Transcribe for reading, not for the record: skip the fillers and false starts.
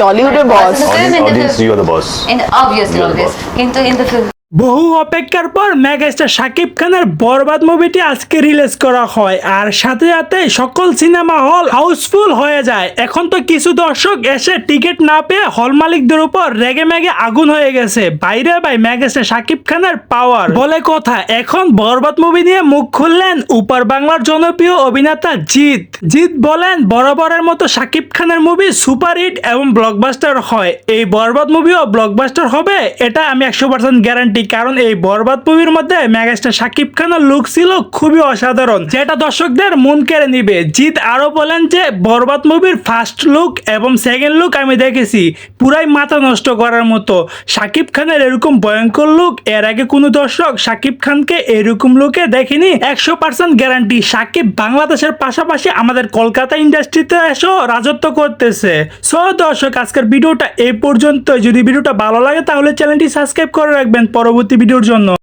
টলিউডের boss. Audience, you are the boss. And obviously, You are the obvious. কিন্তু in the film. বহু অপেক্ষার পর megastar Shakib খানের বরবাদ মুভিটি আজকে রিলিজ করা হয় আর সাথে সাথে সকল সিনেমা হল হাউসফুল হয়ে যায়। এখন তো কিছু দর্শক এসে টিকিট না পেয়ে হল মালিকদের উপর রেগে মেগে আগুন হয়ে গেছে। বাইরে ভাই মেগাস্টার শাকিব খানের পাওয়ার বলে কথা। এখন বরবাদ মুভি নিয়ে মুখ খুললেন উপর বাংলার জনপ্রিয় অভিনেতা জিৎ। জিৎ বলেন বরাবরের মতো শাকিব খানের মুভি সুপারহিট এবং ব্লকবাস্টার হয়। এই বরবাদ মুভিও ব্লকবাস্টার হবে এটা আমি 100% গ্যারান্টি, কারণ এই বরবাদ মুভির মধ্যে মেগাস্টার শাকিব খানের লুক ছিল খুবই অসাধারণ, যেটা দর্শকদের মন কেড়ে নিবে। জিৎ আরো বলেন যে বরবাদ মুভির ফার্স্ট লুক এবং সেকেন্ড লুক আমি দেখেছি, পুরাই মাথা নষ্ট করার মতো। শাকিব খানের এরকম ভয়ঙ্কর লুক এর আগে কোনো দর্শক শাকিব খানকে এরকম লুকে দেখেনি। 100% গ্যারান্টি শাকিব বাংলাদেশের পাশাপাশি আমাদের কলকাতা ইন্ডাস্ট্রিতে এসেও রাজত্ব করতেছে। সো দর্শক আজকের ভিডিওটা এই পর্যন্ত। যদি ভিডিওটা ভালো লাগে তাহলে চ্যানেলটি সাবস্ক্রাইব করে রাখবেন পরবর্তী ভিডিওর জন্য।